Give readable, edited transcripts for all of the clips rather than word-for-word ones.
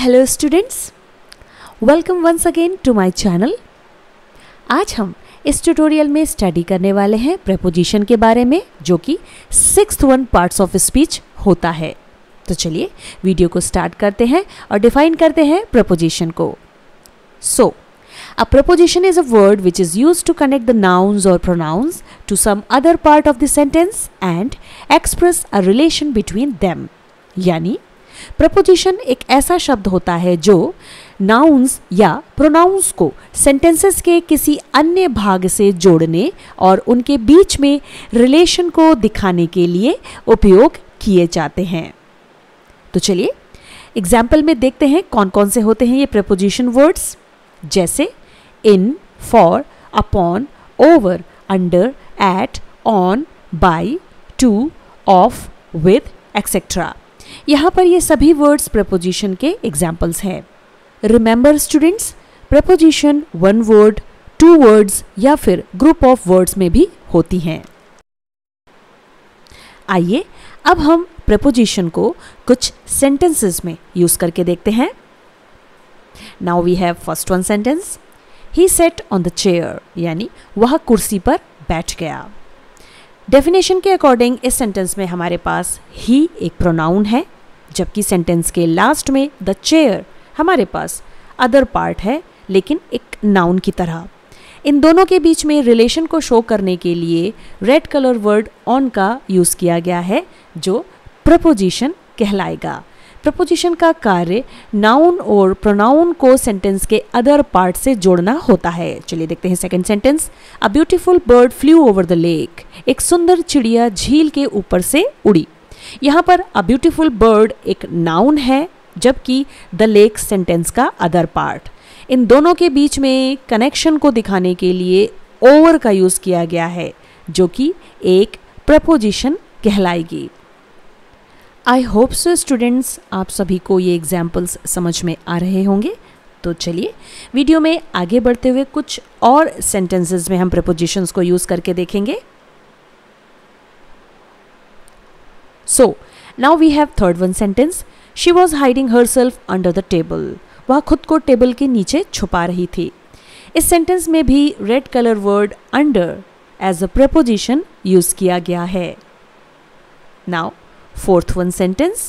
Hello students, welcome once again to my channel. आज हम इस ट्यूटोरियल में स्टडी करने वाले हैं प्रेपोजिशन के बारे में, जो कि 6th one parts of speech होता है। तो चलिए वीडियो को स्टार्ट करते हैं और डिफाइन करते हैं प्रेपोजिशन को। सो a preposition is a word which is used to connect the nouns or pronouns to some other part of the sentence and express a relation between them। यानी preposition एक ऐसा शब्द होता है जो नाउन्स या प्रोनाउंस को सेंटेंसेस के किसी अन्य भाग से जोड़ने और उनके बीच में रिलेशन को दिखाने के लिए उपयोग किए जाते हैं। तो चलिए एग्जाम्पल में देखते हैं कौन कौन से होते हैं ये प्रपोजिशन वर्ड्स, जैसे in, for, upon, over, under, at, on, by, to, of, with, etcetera. यहाँ पर ये सभी वर्ड्स प्रपोजिशन के एग्जाम्पल्स हैं। Remember students, preposition one word, two words या फिर ग्रुप ऑफ वर्ड्स में भी होती हैं। आइए अब हम प्रपोजिशन को कुछ सेंटेंसेस में यूज करके देखते हैं। Now we have first one sentence, he sat on the chair, यानी वह कुर्सी पर बैठ गया। डेफिनेशन के अकॉर्डिंग इस सेंटेंस में हमारे पास ही एक प्रोनाउन है, जबकि सेंटेंस के लास्ट में द चेयर हमारे पास अदर पार्ट है, लेकिन एक नाउन की तरह। इन दोनों के बीच में रिलेशन को शो करने के लिए रेड कलर वर्ड ऑन का यूज़ किया गया है, जो प्रपोजिशन कहलाएगा। प्रपोजिशन का कार्य नाउन और प्रोनाउन को सेंटेंस के अदर पार्ट से जोड़ना होता है। चलिए देखते हैं second sentence, a beautiful bird flu over the lake, एक सुंदर चिड़िया झील के ऊपर से उड़ी। यहाँ पर अ ब्यूटीफुल बर्ड एक नाउन है, जबकि द लेक सेंटेंस का अदर पार्ट। इन दोनों के बीच में कनेक्शन को दिखाने के लिए ओवर का यूज़ किया गया है, जो कि एक प्रपोजिशन कहलाएगी। आई होप सो स्टूडेंट्स, आप सभी को ये एग्जाम्पल्स समझ में आ रहे होंगे। तो चलिए वीडियो में आगे बढ़ते हुए कुछ और सेंटेंसेस में हम प्रपोजिशंस को यूज़ करके देखेंगे। So now we have third one sentence, she was hiding herself under the table, वह खुद को टेबल के नीचे छुपा रही थी। इस सेंटेंस में भी red colour word under as a preposition use किया गया है। Now fourth one sentence,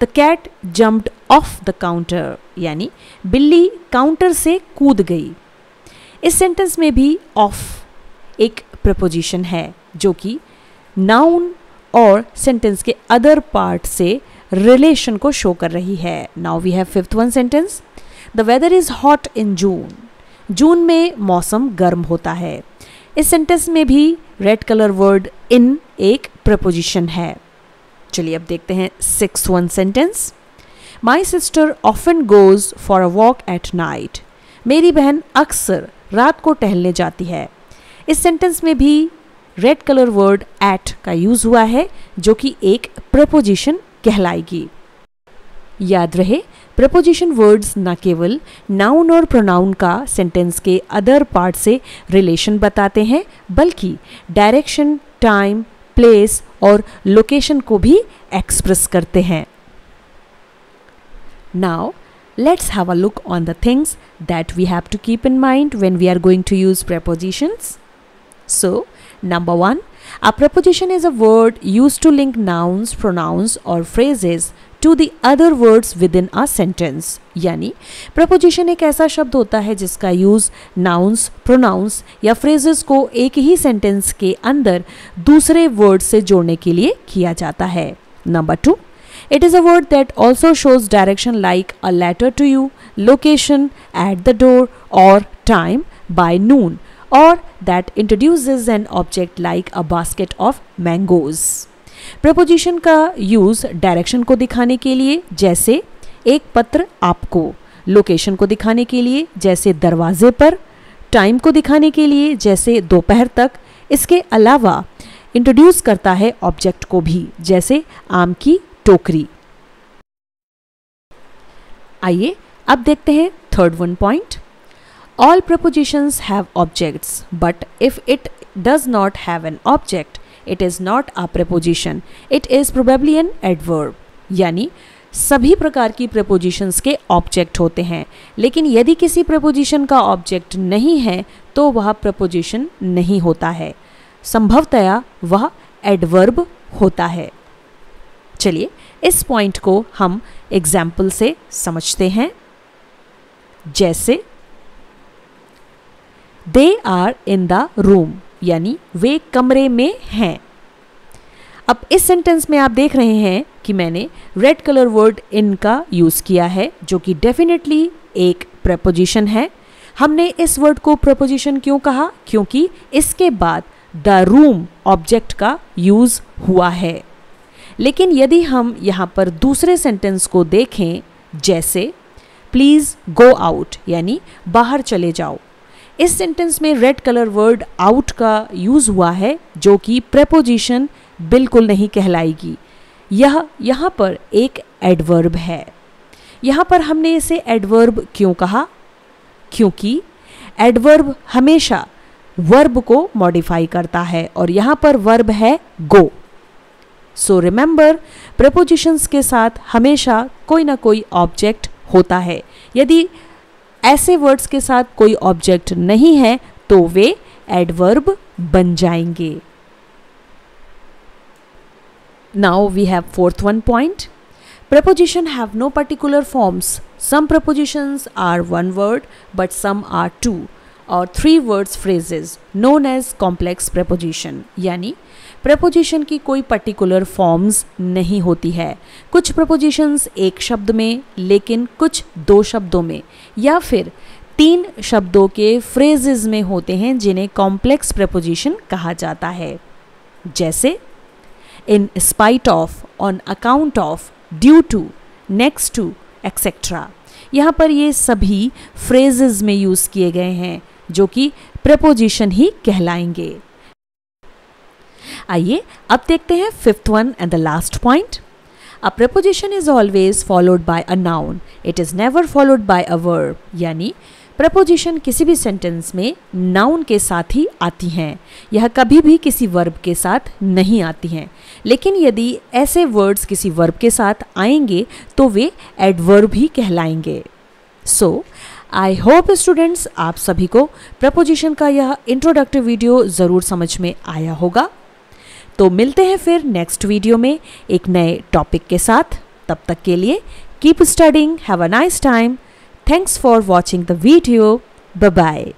the cat jumped off the counter, यानी बिल्ली काउंटर से कूद गई। इस सेंटेंस में भी ऑफ एक प्रपोजिशन है, जो कि नाउन और सेंटेंस के अदर पार्ट से रिलेशन को शो कर रही है। Now we have fifth one sentence, the weather is hot in June, जून में मौसम गर्म होता है। इस सेंटेंस में भी रेड कलर वर्ड इन एक प्रपोजिशन है। चलिए अब देखते हैं sixth one sentence, my sister often goes for a walk at night, मेरी बहन अक्सर रात को टहलने जाती है। इस सेंटेंस में भी रेड कलर वर्ड एट का यूज हुआ है, जो कि एक प्रपोजिशन कहलाएगी। याद रहे, प्रपोजिशन वर्ड्स न केवल नाउन और प्रोनाउन का सेंटेंस के अदर पार्ट से रिलेशन बताते हैं, बल्कि डायरेक्शन, टाइम, प्लेस और लोकेशन को भी एक्सप्रेस करते हैं। Now let's have a look on the things that we have to keep in mind when we are going to use prepositions. So number 1, a preposition is a word used to link nouns, pronouns or phrases to the other words within a sentence। यानी preposition एक ऐसा शब्द होता है जिसका use nouns, pronounce या phrases को एक ही सेंटेंस के अंदर दूसरे वर्ड से जोड़ने के लिए किया जाता है। Number 2, it is a word that also shows direction like a letter to you, location, at the door or time by noon, or that introduces an object like a basket of mangoes। Preposition का use direction को दिखाने के लिए, जैसे एक पत्र आपको, location को दिखाने के लिए जैसे दरवाजे पर, टाइम को दिखाने के लिए जैसे दोपहर तक। इसके अलावा इंट्रोड्यूस करता है ऑब्जेक्ट को भी, जैसे आम की टोकरी। आइए अब देखते हैं third one point, all prepositions have objects, but if it does not have an object, it is not a preposition, it is probably an adverb। यानी सभी प्रकार की प्रपोजिशंस के ऑब्जेक्ट होते हैं, लेकिन यदि किसी प्रपोजिशन का ऑब्जेक्ट नहीं है तो वह प्रपोजिशन नहीं होता है, संभवतया वह एडवर्ब होता है। चलिए इस पॉइंट को हम एग्जाम्पल से समझते हैं। जैसे they are in the room, यानी वे कमरे में हैं। अब इस सेंटेंस में आप देख रहे हैं कि मैंने रेड कलर वर्ड इन का यूज़ किया है, जो कि डेफिनेटली एक प्रपोजिशन है। हमने इस वर्ड को प्रपोजिशन क्यों कहा? क्योंकि इसके बाद द रूम ऑब्जेक्ट का यूज़ हुआ है। लेकिन यदि हम यहाँ पर दूसरे सेंटेंस को देखें, जैसे प्लीज़ गो आउट, यानी बाहर चले जाओ, इस सेंटेंस में रेड कलर वर्ड आउट का यूज़ हुआ है, जो कि प्रपोजिशन बिल्कुल नहीं कहलाएगी। यह यहाँ पर एक एडवर्ब है। यहाँ पर हमने इसे एडवर्ब क्यों कहा? क्योंकि एडवर्ब हमेशा वर्ब को मॉडिफाई करता है और यहाँ पर वर्ब है गो। सो रिमेंबर, प्रपोजिशंस के साथ हमेशा कोई ना कोई ऑब्जेक्ट होता है। यदि ऐसे वर्ड्स के साथ कोई ऑब्जेक्ट नहीं है तो वे एडवर्ब बन जाएंगे। Now we have fourth one point. Preposition have no particular forms. Some prepositions are one word, but some are two or three words phrases known as complex preposition. यानी preposition की कोई particular forms नहीं होती है। कुछ prepositions एक शब्द में, लेकिन कुछ दो शब्दों में या फिर तीन शब्दों के phrases में होते हैं, जिन्हें complex preposition कहा जाता है। जैसे in spite of, on account of, due to, next to, etc. यहाँ पर ये सभी phrases में यूज़ किए गए हैं, जो कि preposition ही कहलाएंगे। आइए अब देखते हैं fifth one and the last point. A preposition is always followed by a noun. It is never followed by a verb. यानी प्रपोजिशन किसी भी सेंटेंस में नाउन के साथ ही आती हैं, यह कभी भी किसी वर्ब के साथ नहीं आती हैं। लेकिन यदि ऐसे वर्ड्स किसी वर्ब के साथ आएंगे तो वे एडवर्ब ही कहलाएंगे। सो आई होप स्टूडेंट्स, आप सभी को प्रपोजिशन का यह इंट्रोडक्टिव वीडियो ज़रूर समझ में आया होगा। तो मिलते हैं फिर नेक्स्ट वीडियो में एक नए टॉपिक के साथ। तब तक के लिए keep studying, have a nice time. Thanks for watching the video. Bye-bye.